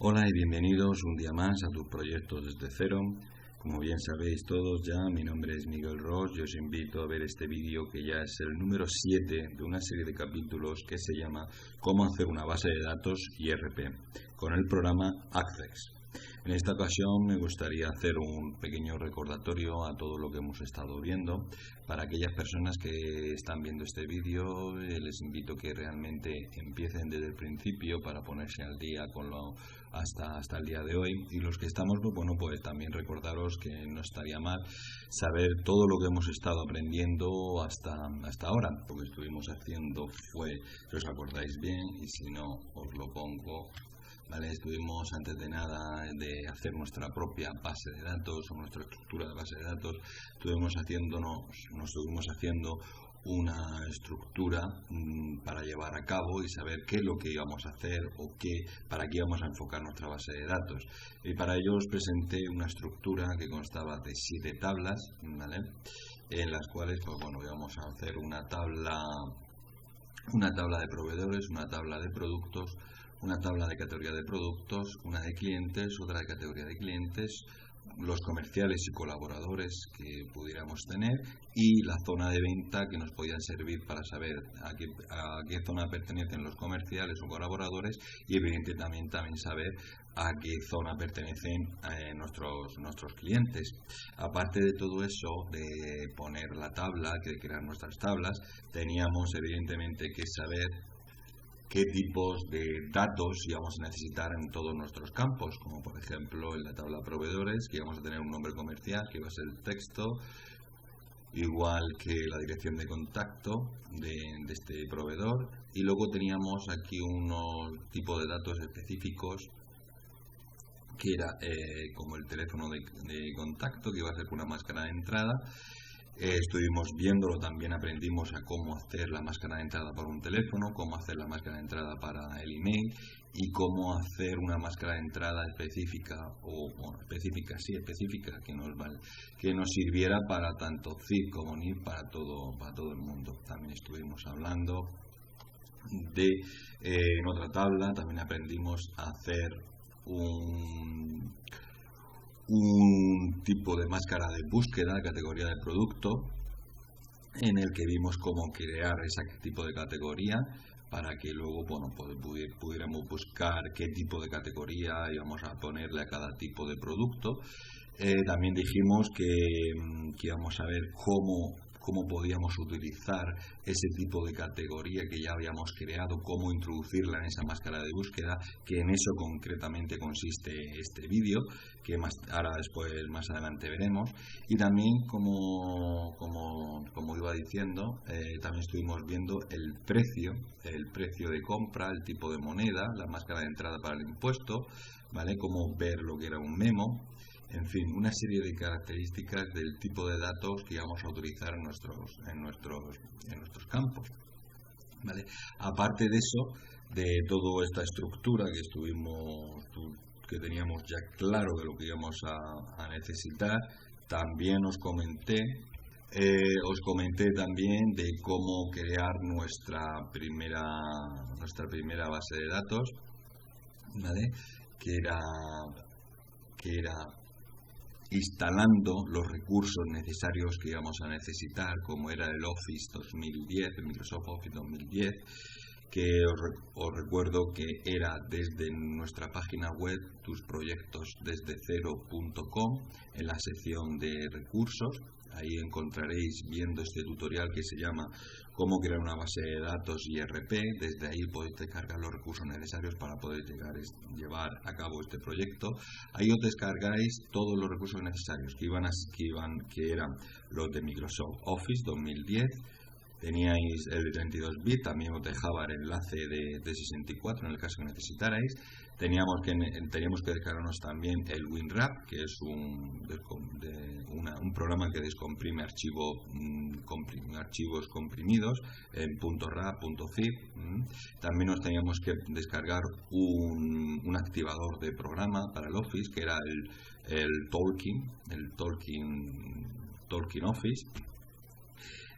Hola y bienvenidos un día más a tus proyectos desde cero. Como bien sabéis todos ya, mi nombre es Miguel Ros y os invito a ver este vídeo que ya es el número 7 de una serie de capítulos que se llama Cómo hacer una base de datos IRP con el programa Access. En esta ocasión me gustaría hacer un pequeño recordatorio a todo lo que hemos estado viendo. Para aquellas personas que están viendo este vídeo, les invito que realmente empiecen desde el principio para ponerse al día con hasta el día de hoy. Y los que estamos, pues también recordaros que no estaría mal saber todo lo que hemos estado aprendiendo hasta ahora. Lo que estuvimos haciendo fue, si os acordáis bien, y si no, os lo pongo. Vale, estuvimos antes de nada de hacer nuestra propia base de datos o nuestra estructura de base de datos, estuvimos haciendo una estructura para llevar a cabo y saber qué es lo que íbamos a hacer o para qué íbamos a enfocar nuestra base de datos. Y para ello os presenté una estructura que constaba de 7 tablas, ¿vale? En las cuales íbamos a hacer una tabla de proveedores, una tabla de productos, una tabla de categoría de productos, una de clientes, otra de categoría de clientes, los comerciales y colaboradores que pudiéramos tener y la zona de venta que nos podían servir para saber a qué zona pertenecen los comerciales o colaboradores y evidentemente también saber a qué zona pertenecen nuestros clientes. Aparte de todo eso, de poner la tabla, de crear nuestras tablas, teníamos evidentemente que saber qué tipos de datos íbamos a necesitar en todos nuestros campos, como por ejemplo en la tabla proveedores, que íbamos a tener un nombre comercial, que iba a ser el texto, igual que la dirección de contacto de este proveedor, y luego teníamos aquí unos tipos de datos específicos que era como el teléfono de contacto, que iba a ser una máscara de entrada. Estuvimos viéndolo, también aprendimos a cómo hacer la máscara de entrada para un teléfono, cómo hacer la máscara de entrada para el email y cómo hacer una máscara de entrada específica que nos sirviera para tanto CIF como NIF para todo el mundo. También estuvimos hablando de en otra tabla también aprendimos a hacer un tipo de máscara de búsqueda de categoría de producto, en el que vimos cómo crear ese tipo de categoría para que luego pudiéramos buscar qué tipo de categoría íbamos a ponerle a cada tipo de producto. También dijimos que íbamos a ver cómo podíamos utilizar ese tipo de categoría que ya habíamos creado, cómo introducirla en esa máscara de búsqueda, que en eso concretamente consiste este vídeo, que más adelante veremos. Y también, como iba diciendo, también estuvimos viendo el precio de compra, el tipo de moneda, la máscara de entrada para el impuesto, ¿vale? Cómo ver lo que era un memo. En fin, una serie de características del tipo de datos que íbamos a utilizar en nuestros campos, ¿vale? Aparte de eso, de toda esta estructura que teníamos ya claro de lo que íbamos a necesitar, también os comenté también de cómo crear nuestra primera base de datos, ¿vale? Que era instalando los recursos necesarios que íbamos a necesitar, como era el Office 2010, el Microsoft Office 2010, que os recuerdo que era desde nuestra página web tusproyectosdesdecero.com, en la sección de recursos. Ahí encontraréis viendo este tutorial que se llama cómo crear una base de datos IRP. Desde ahí podéis descargar los recursos necesarios para poder llevar a cabo este proyecto. Ahí os descargáis todos los recursos necesarios que eran los de Microsoft Office 2010. Teníais el de 32 bits, también os dejaba el enlace de 64 en el caso que necesitarais. Teníamos que descargarnos también el WinRAR, que es un programa que descomprime archivos comprimidos en .rar, .zip. También nos teníamos que descargar un activador de programa para el Office, que era el Tolkien Office.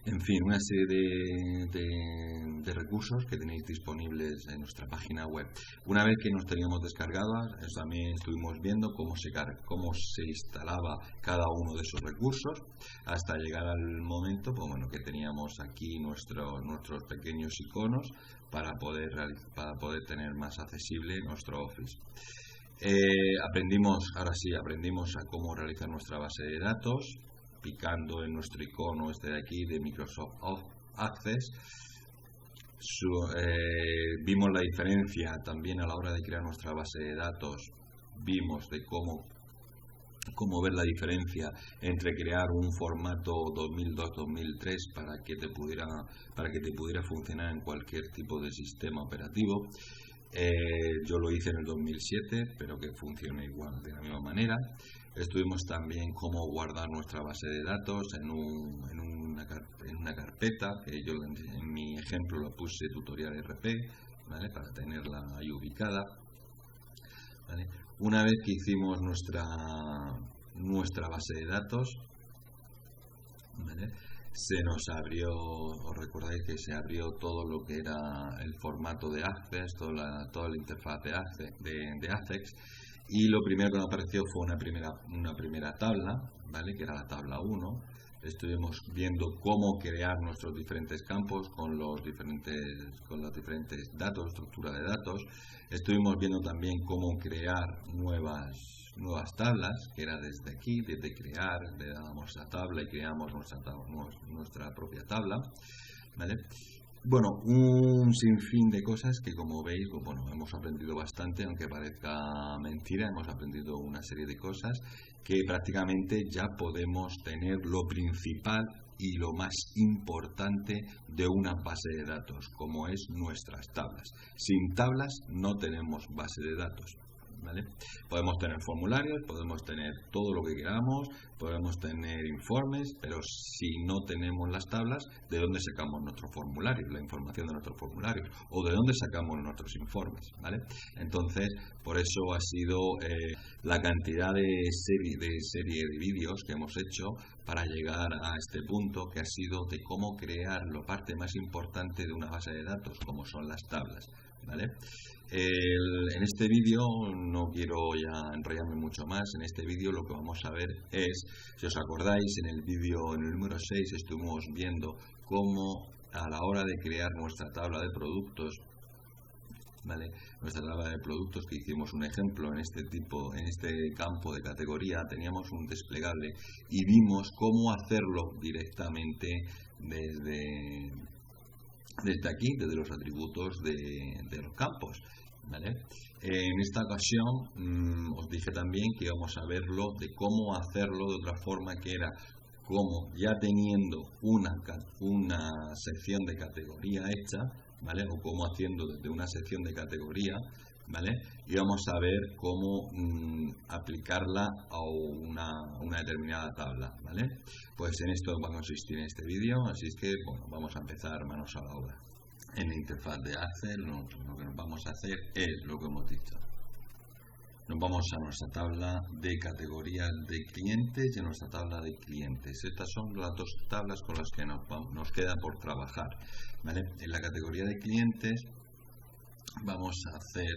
En fin, una serie de recursos que tenéis disponibles en nuestra página web. Una vez que nos teníamos descargadas, también estuvimos viendo cómo se instalaba cada uno de esos recursos, hasta llegar al momento, pues bueno, que teníamos aquí nuestros pequeños iconos para poder tener más accesible nuestro Office. Aprendimos a cómo realizar nuestra base de datos, picando en nuestro icono de aquí de Microsoft Access. Vimos la diferencia también a la hora de crear nuestra base de datos. Vimos de cómo ver la diferencia entre crear un formato 2002-2003 para que te pudiera funcionar en cualquier tipo de sistema operativo. Yo lo hice en el 2007, pero que funcione igual de la misma manera. Estuvimos también cómo guardar nuestra base de datos en una carpeta, que yo en mi ejemplo lo puse tutorial RP, ¿vale? Para tenerla ahí ubicada, ¿vale? Una vez que hicimos nuestra base de datos, ¿vale? Se nos abrió, os recordáis que se abrió todo lo que era el formato de Access, toda la interfaz de Access, y lo primero que nos apareció fue una primera tabla, ¿vale? Que era la tabla 1. Estuvimos viendo cómo crear nuestros diferentes campos con los diferentes datos, estructura de datos. Estuvimos viendo también cómo crear nuevas tablas, que era desde aquí, desde crear, le dábamos a tabla y creamos nuestra propia tabla, ¿vale? Bueno, un sinfín de cosas que, como veis, bueno, hemos aprendido bastante, aunque parezca mentira, hemos aprendido una serie de cosas que prácticamente ya podemos tener lo principal y lo más importante de una base de datos, como es nuestras tablas. Sin tablas no tenemos base de datos, ¿vale? Podemos tener formularios, podemos tener todo lo que queramos, podemos tener informes, pero si no tenemos las tablas, ¿de dónde sacamos nuestros formularios, la información de nuestros formularios? ¿O de dónde sacamos nuestros informes? ¿Vale? Entonces, por eso ha sido la cantidad de serie de vídeos que hemos hecho para llegar a este punto, que ha sido de cómo crear la parte más importante de una base de datos, como son las tablas, ¿vale? En este vídeo no quiero ya enrollarme mucho más. En este vídeo lo que vamos a ver es, si os acordáis, en el vídeo, en el número 6, estuvimos viendo cómo a la hora de crear nuestra tabla de productos, ¿vale? Nuestra tabla de productos, que hicimos un ejemplo en este campo de categoría, teníamos un desplegable y vimos cómo hacerlo directamente desde aquí, desde los atributos de los campos, ¿vale? En esta ocasión os dije también que íbamos a verlo de cómo hacerlo de otra forma, que era como ya teniendo una sección de categoría hecha, ¿vale? O como haciendo desde una sección de categoría, ¿vale? Y vamos a ver cómo aplicarla a una determinada tabla, ¿vale? Pues en esto va a consistir en este vídeo, así es que, bueno, vamos a empezar manos a la obra. En la interfaz de Access lo que nos vamos a hacer es lo que hemos dicho. Nos vamos a nuestra tabla de categorías de clientes y a nuestra tabla de clientes. Estas son las dos tablas con las que nos queda por trabajar, ¿vale? En la categoría de clientes vamos a hacer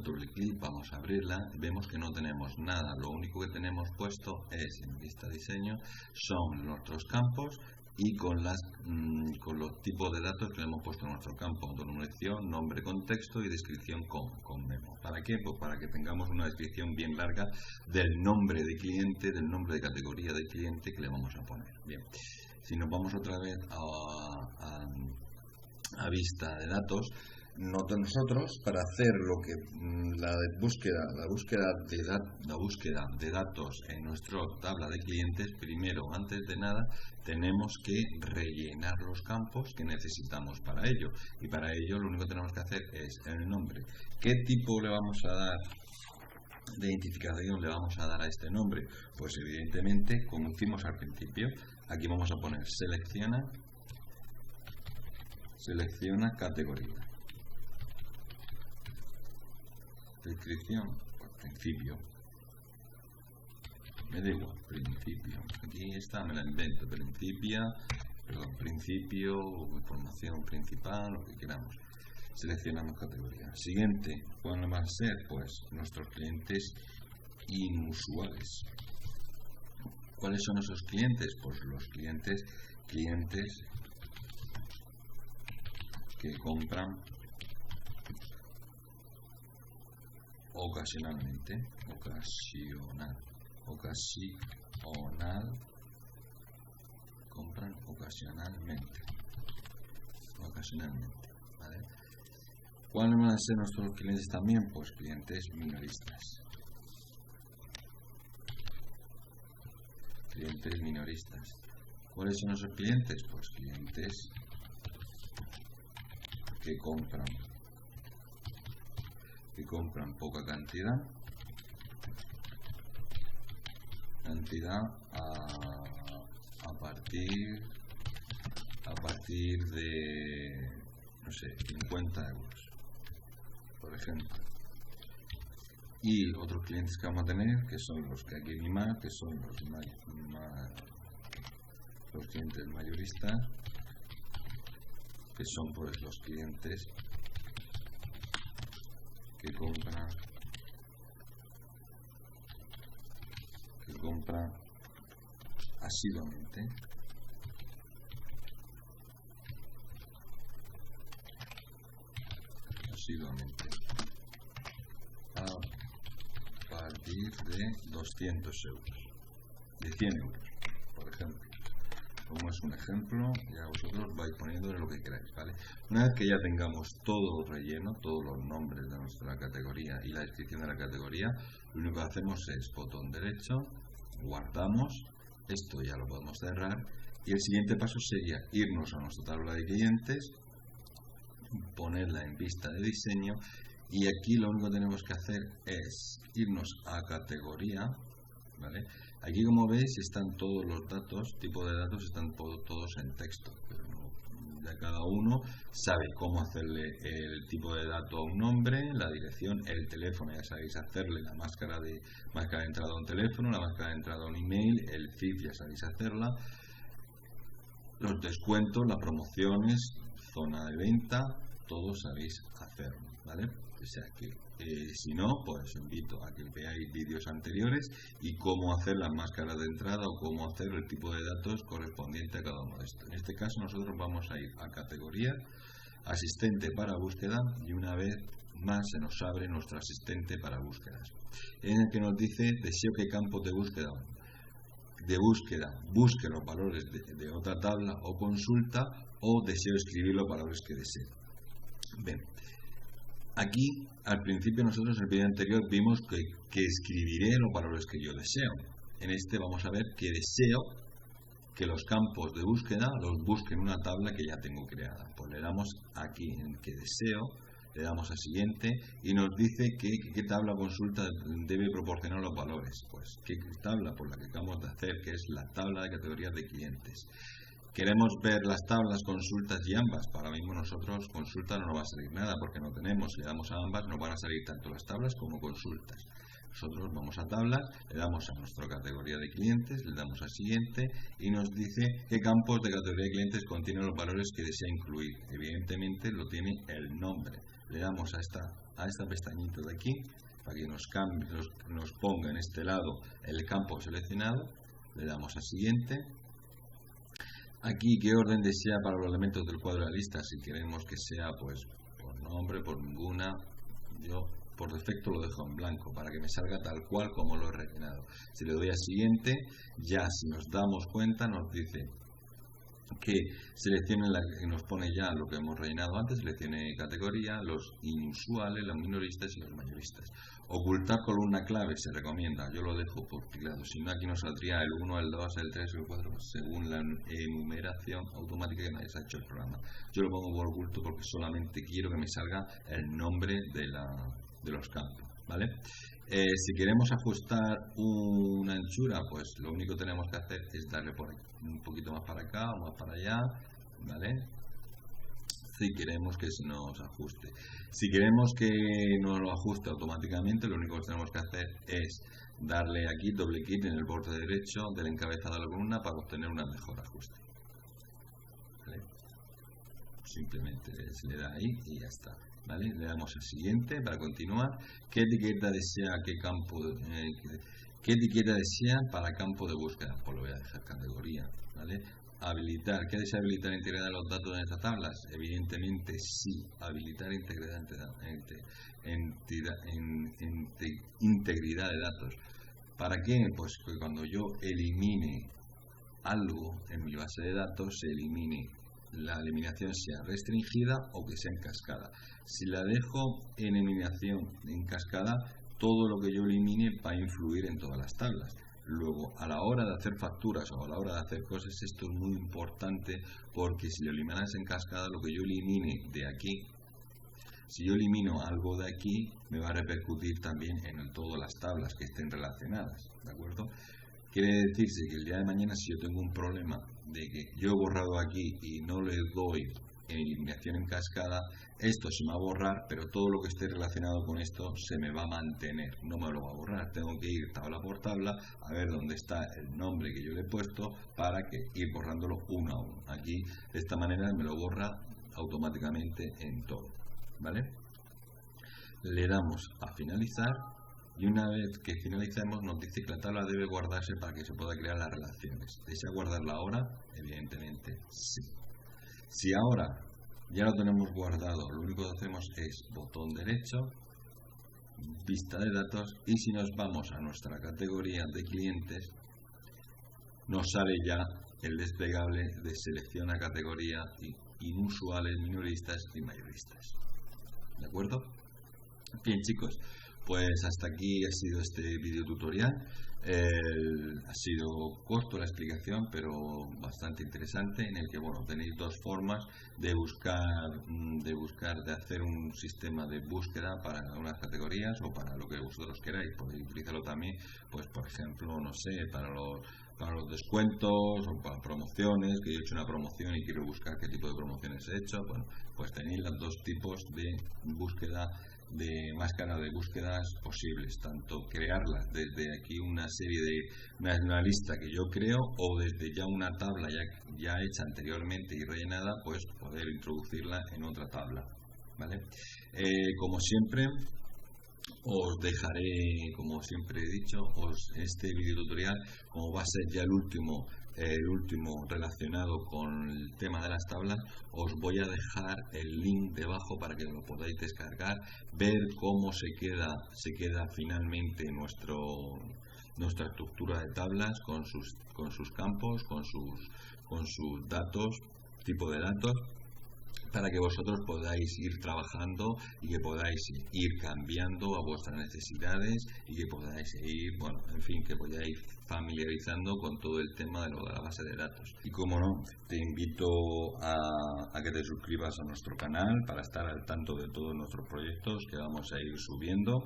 doble clic, vamos a abrirla, vemos que no tenemos nada, lo único que tenemos puesto es en vista diseño, son nuestros campos y con los tipos de datos que le hemos puesto en nuestro campo: autonombración, nombre, contexto y descripción con memo. ¿Para qué? Pues para que tengamos una descripción bien larga del nombre de cliente, del nombre de categoría de cliente que le vamos a poner. Bien, si nos vamos otra vez a vista de datos, nosotros, para hacer lo que la búsqueda de datos en nuestra tabla de clientes, primero, antes de nada, tenemos que rellenar los campos que necesitamos para ello, y para ello lo único que tenemos que hacer es el nombre. ¿Qué tipo le vamos a dar de identificación le vamos a dar a este nombre? Pues evidentemente, como hicimos al principio, aquí vamos a poner selecciona categoría. Descripción, por principio, me da igual, principio, aquí está, me la invento, principio, principio, información principal, lo que queramos. Seleccionamos categoría. Siguiente, ¿cuáles van a ser? Pues nuestros clientes inusuales. ¿Cuáles son esos clientes? Pues los clientes que compran ocasionalmente, compran ocasionalmente, ¿vale? ¿Cuáles van a ser nuestros clientes también? Pues clientes minoristas. ¿Cuáles son esos clientes? Pues clientes que compran poca cantidad a partir de, no sé, 50 euros, por ejemplo. Y otros clientes que vamos a tener, que son los que hay que mimar, que son los clientes mayoristas, que son pues los clientes que compran asiduamente. A partir de 200 euros, de 100 euros, por ejemplo. Como es un ejemplo, ya vosotros vais poniendo lo que queráis, ¿vale? Una vez que ya tengamos todo relleno, todos los nombres de nuestra categoría y la descripción de la categoría, lo único que hacemos es botón derecho, guardamos, esto ya lo podemos cerrar, y el siguiente paso sería irnos a nuestra tabla de clientes, ponerla en vista de diseño, y aquí lo único que tenemos que hacer es irnos a categoría, ¿vale? Aquí, como veis, están todos los datos, tipo de datos, están todos en texto, pero ya cada uno sabe cómo hacerle el tipo de dato a un nombre, la dirección, el teléfono, ya sabéis hacerle la máscara de entrada a un teléfono, la máscara de entrada a un email, el CIF ya sabéis hacerla, los descuentos, las promociones, zona de venta, todo sabéis hacerlo, ¿vale? O sea que si no, pues os invito a que veáis vídeos anteriores y cómo hacer las máscaras de entrada o cómo hacer el tipo de datos correspondiente a cada uno de estos. En este caso nosotros vamos a ir a categoría, asistente para búsqueda, y una vez más se nos abre nuestro asistente para búsquedas, en el que nos dice deseo que campos de búsqueda busque los valores de otra tabla o consulta, o deseo escribir los valores que deseo. Bien, aquí al principio nosotros en el vídeo anterior vimos que escribiré los valores que yo deseo. En este vamos a ver que deseo que los campos de búsqueda los busque en una tabla que ya tengo creada. Pues le damos aquí en que deseo, le damos a siguiente y nos dice qué tabla consulta debe proporcionar los valores. Pues qué tabla, por la que acabamos de hacer, que es la tabla de categorías de clientes. Queremos ver las tablas, consultas y ambas. Para mismo nosotros consulta no nos va a salir nada porque no tenemos. Le damos a ambas, nos van a salir tanto las tablas como consultas. Nosotros vamos a tablas, le damos a nuestra categoría de clientes, le damos a siguiente y nos dice qué campos de categoría de clientes contienen los valores que desea incluir. Evidentemente lo tiene el nombre. Le damos a esta pestañita de aquí para que nos ponga en este lado el campo seleccionado. Le damos a siguiente. Aquí, ¿qué orden desea para los elementos del cuadro de la lista? Si queremos que sea pues por nombre, por ninguna, yo por defecto lo dejo en blanco para que me salga tal cual como lo he rellenado. Si le doy a siguiente, ya si nos damos cuenta nos dice que seleccione y nos pone ya lo que hemos rellenado antes, seleccione categoría, los inusuales, los minoristas y los mayoristas. Ocultar columna clave se recomienda, yo lo dejo por privado, si no aquí nos saldría el 1, el 2, el 3, el 4, según la enumeración automática que me haya hecho el programa. Yo lo pongo por oculto porque solamente quiero que me salga el nombre de los campos, ¿vale? Si queremos ajustar una anchura, pues lo único que tenemos que hacer es darle por aquí, un poquito más para acá o más para allá, ¿vale? Si queremos que se nos ajuste. Si queremos que nos lo ajuste automáticamente, lo único que tenemos que hacer es darle aquí doble clic en el borde derecho del encabezado de la columna para obtener un mejor ajuste. simplemente se le da ahí y ya está, ¿vale? Le damos a siguiente para continuar. ¿Qué etiqueta desea ¿Qué etiqueta desea para campo de búsqueda? Pues lo voy a dejar categoría, ¿vale? Habilitar. ¿Qué desea habilitar integridad de los datos en estas tablas? Evidentemente sí. Habilitar integridad de datos. ¿Para qué? Pues que cuando yo elimine algo en mi base de datos, se elimine, la eliminación sea restringida o que sea en cascada. Si la dejo en eliminación en cascada, todo lo que yo elimine va a influir en todas las tablas. Luego, a la hora de hacer facturas o a la hora de hacer cosas, esto es muy importante, porque si lo eliminas en cascada, lo que yo elimine de aquí, si yo elimino algo de aquí, me va a repercutir también en todas las tablas que estén relacionadas, ¿de acuerdo? Quiere decirse que el día de mañana, si yo tengo un problema de que yo he borrado aquí y no le doy en eliminación en cascada, esto se me va a borrar, pero todo lo que esté relacionado con esto se me va a mantener, no me lo va a borrar. Tengo que ir tabla por tabla a ver dónde está el nombre que yo le he puesto para que ir borrándolo uno a uno. Aquí, de esta manera, me lo borra automáticamente en todo, ¿vale? Le damos a finalizar. Y una vez que finalicemos, nos dice que la tabla debe guardarse para que se pueda crear las relaciones. ¿Desea guardarla ahora? Evidentemente sí. Si ahora ya lo tenemos guardado, lo único que hacemos es botón derecho, vista de datos, y si nos vamos a nuestra categoría de clientes, nos sale ya el desplegable de selecciona categoría inusuales, minoristas y mayoristas. ¿De acuerdo? Bien, chicos. Pues hasta aquí ha sido este video tutorial. Ha sido corto la explicación, pero bastante interesante, en el que bueno, tenéis dos formas de hacer un sistema de búsqueda para unas categorías o para lo que vosotros queráis. Podéis utilizarlo también, pues por ejemplo, no sé, para los descuentos o para promociones, que yo he hecho una promoción y quiero buscar qué tipo de promociones he hecho. Bueno, pues tenéis los dos tipos de búsqueda, de máscara de búsquedas posibles, tanto crearla desde aquí una serie de una lista que yo creo, o desde ya una tabla ya hecha anteriormente y rellenada, pues poder introducirla en otra tabla, ¿vale? Como siempre, os dejaré, como siempre he dicho, este video tutorial, como va a ser ya el último relacionado con el tema de las tablas, os voy a dejar el link debajo para que lo podáis descargar, ver cómo se queda finalmente nuestra estructura de tablas con sus campos, con sus datos, tipo de datos, para que vosotros podáis ir trabajando y que podáis ir cambiando a vuestras necesidades y que podáis ir, bueno, en fin, que podáis familiarizando con todo el tema de lo de la base de datos. Y como no, te invito a que te suscribas a nuestro canal para estar al tanto de todos nuestros proyectos que vamos a ir subiendo,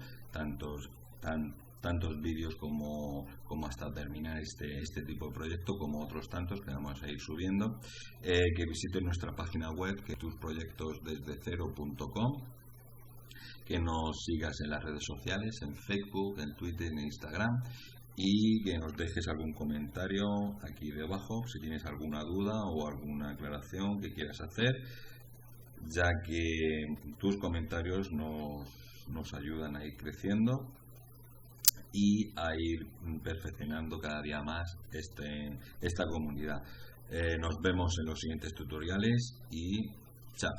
tantos vídeos como hasta terminar este tipo de proyecto, como otros tantos que vamos a ir subiendo, que visites nuestra página web, que es tusproyectosdesdecero.com, que nos sigas en las redes sociales, en Facebook, en Twitter, en Instagram, y que nos dejes algún comentario aquí debajo si tienes alguna duda o alguna aclaración que quieras hacer, ya que tus comentarios nos ayudan a ir creciendo y a ir perfeccionando cada día más esta comunidad. Nos vemos en los siguientes tutoriales y chao.